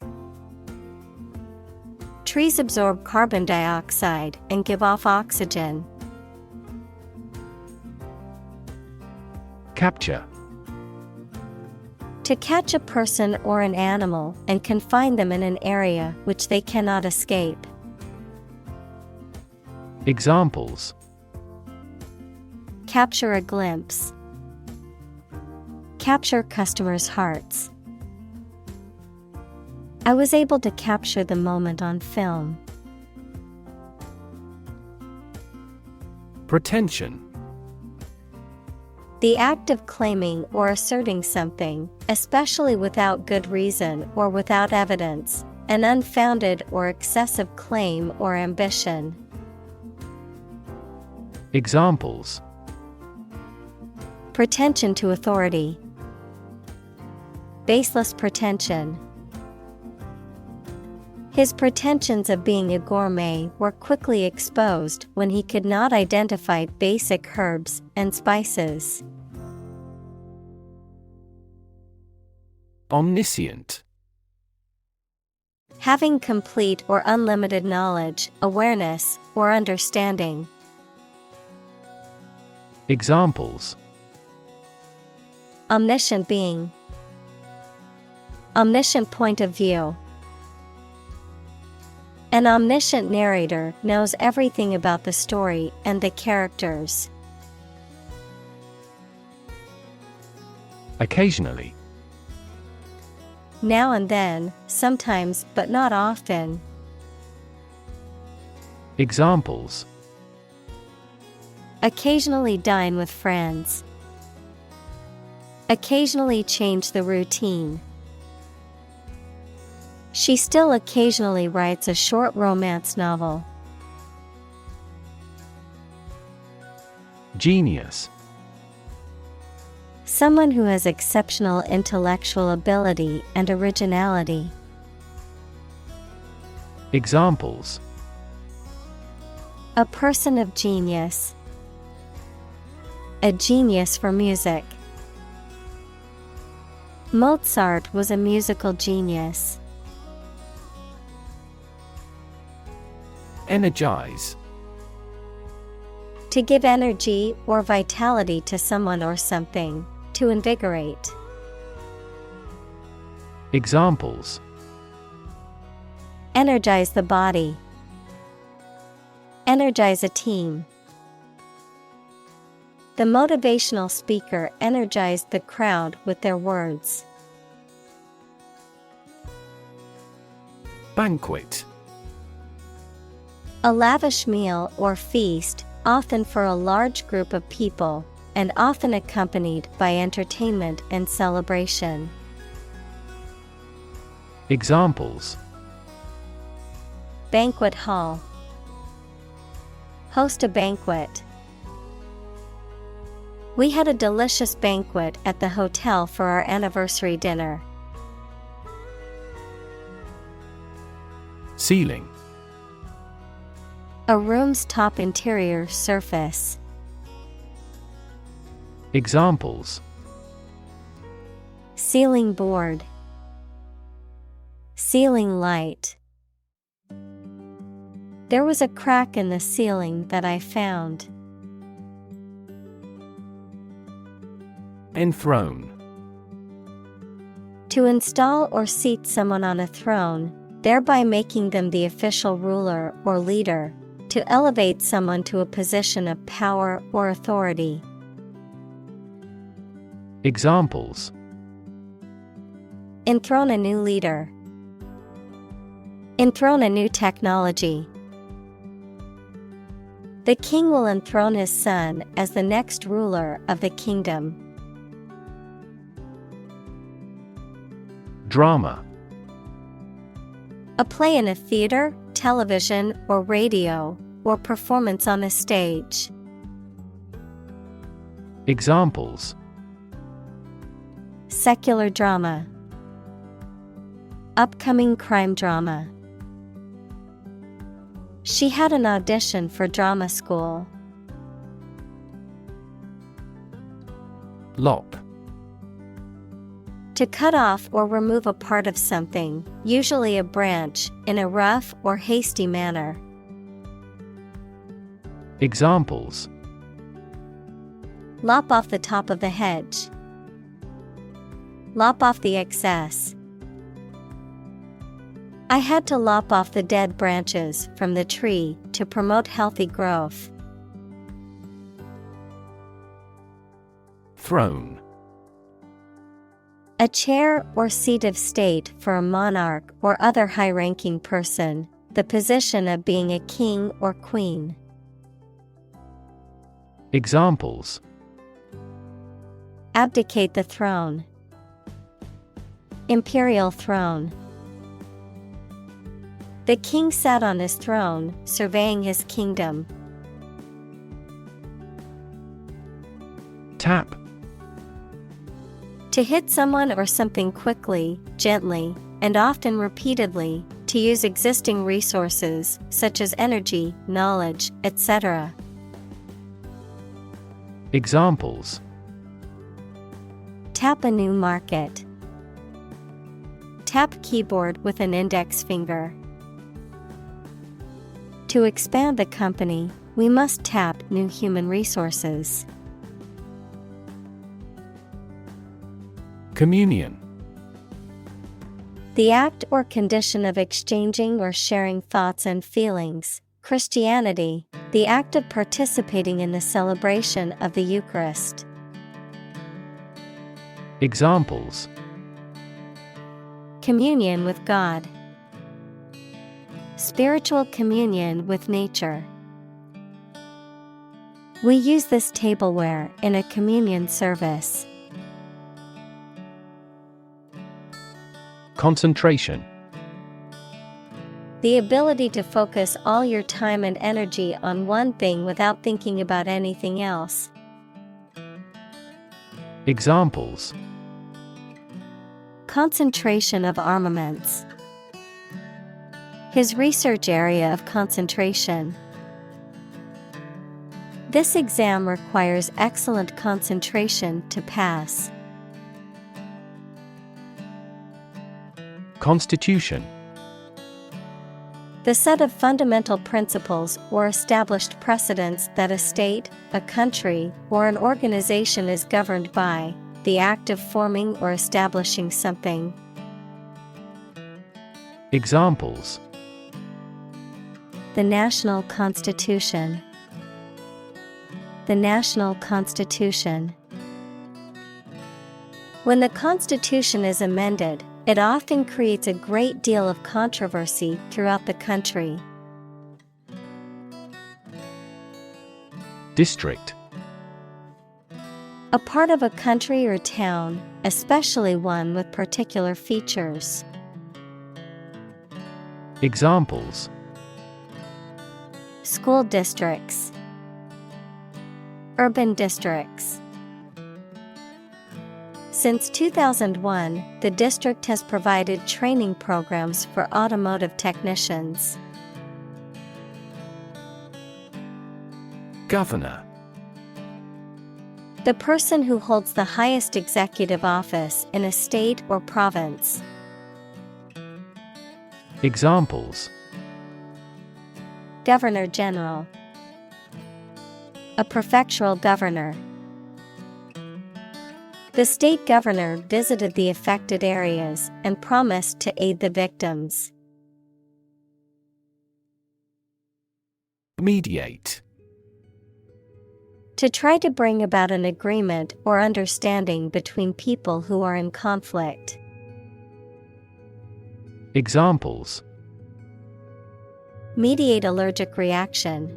Trees absorb carbon dioxide and give off oxygen. Capture. To catch a person or an animal and confine them in an area which they cannot escape. Examples: Capture a glimpse. Capture customers' hearts. I was able to capture the moment on film. Pretension. The act of claiming or asserting something, especially without good reason or without evidence, an unfounded or excessive claim or ambition. Examples: Pretension to authority. Baseless pretension. His pretensions of being a gourmet were quickly exposed when he could not identify basic herbs and spices. Omniscient. Having complete or unlimited knowledge, awareness, or understanding. Examples: Omniscient being. Omniscient point of view. An omniscient narrator knows everything about the story and the characters. Occasionally. Now and then, sometimes but not often. Examples: Occasionally dine with friends. Occasionally change the routine. She still occasionally writes a short romance novel. Genius. Someone who has exceptional intellectual ability and originality. Examples: A person of genius. A genius for music. Mozart was a musical genius. Energize. To give energy or vitality to someone or something, to invigorate. Examples: Energize the body. Energize a team. The motivational speaker energized the crowd with their words. Banquet. A lavish meal or feast, often for a large group of people, and often accompanied by entertainment and celebration. Examples: Banquet hall. Host a banquet. We had a delicious banquet at the hotel for our anniversary dinner. Ceiling. A room's top interior surface. Examples: Ceiling board. Ceiling light. There was a crack in the ceiling that I found. Enthrone. To install or seat someone on a throne, thereby making them the official ruler or leader. To elevate someone to a position of power or authority. Examples: Enthrone a new leader. Enthrone a new technology. The king will enthrone his son as the next ruler of the kingdom. Drama. A play in a theater, television, or radio, or performance on a stage. Examples: Secular drama. Upcoming crime drama. She had an audition for drama school. Lop. To cut off or remove a part of something, usually a branch, in a rough or hasty manner. Examples: Lop off the top of the hedge. Lop off the excess. I had to lop off the dead branches from the tree to promote healthy growth. Throne. A chair or seat of state for a monarch or other high-ranking person, the position of being a king or queen. Examples: Abdicate the throne. Imperial throne. The king sat on his throne, surveying his kingdom. Tap. To hit someone or something quickly, gently, and often repeatedly, to use existing resources, such as energy, knowledge, etc. Examples: Tap a new market. Tap keyboard with an index finger. To expand the company, we must tap new human resources. Communion. The act or condition of exchanging or sharing thoughts and feelings. Christianity, the act of participating in the celebration of the Eucharist. Examples: communion with God, spiritual communion with nature. We use this tableware in a communion service. Concentration. The ability to focus all your time and energy on one thing without thinking about anything else. Examples: concentration of armaments. His research area of concentration. This exam requires excellent concentration to pass. Constitution. The set of fundamental principles or established precedents that a state, a country, or an organization is governed by, the act of forming or establishing something. Examples: the national constitution. The national constitution. When the Constitution is amended, it often creates a great deal of controversy throughout the country. District. A part of a country or town, especially one with particular features. Examples: school districts, urban districts. Since 2001, the district has provided training programs for automotive technicians. Governor. The person who holds the highest executive office in a state or province. Examples: Governor General. A prefectural governor. The state governor visited the affected areas and promised to aid the victims. Mediate. To try to bring about an agreement or understanding between people who are in conflict. Examples: mediate allergic reaction.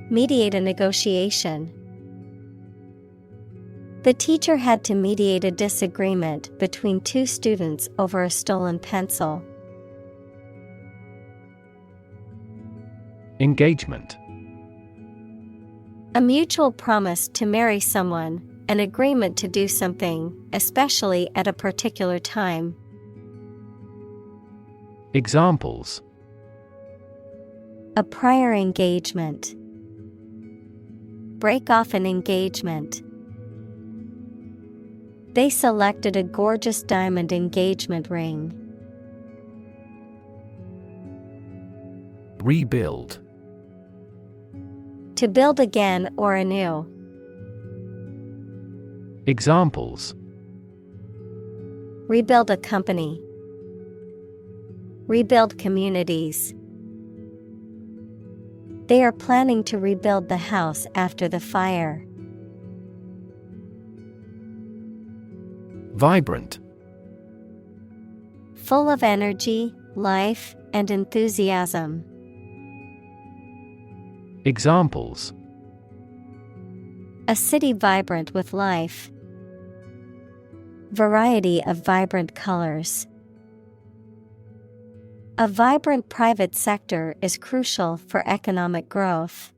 Mediate a negotiation. The teacher had to mediate a disagreement between two students over a stolen pencil. Engagement. A mutual promise to marry someone, an agreement to do something, especially at a particular time. Examples: a prior engagement. Break off an engagement. They selected a gorgeous diamond engagement ring. Rebuild. To build again or anew. Examples: rebuild a company. Rebuild communities. They are planning to rebuild the house after the fire. Vibrant. Full of energy, life, and enthusiasm. Examples: a city vibrant with life. Variety of vibrant colors. A vibrant private sector is crucial for economic growth.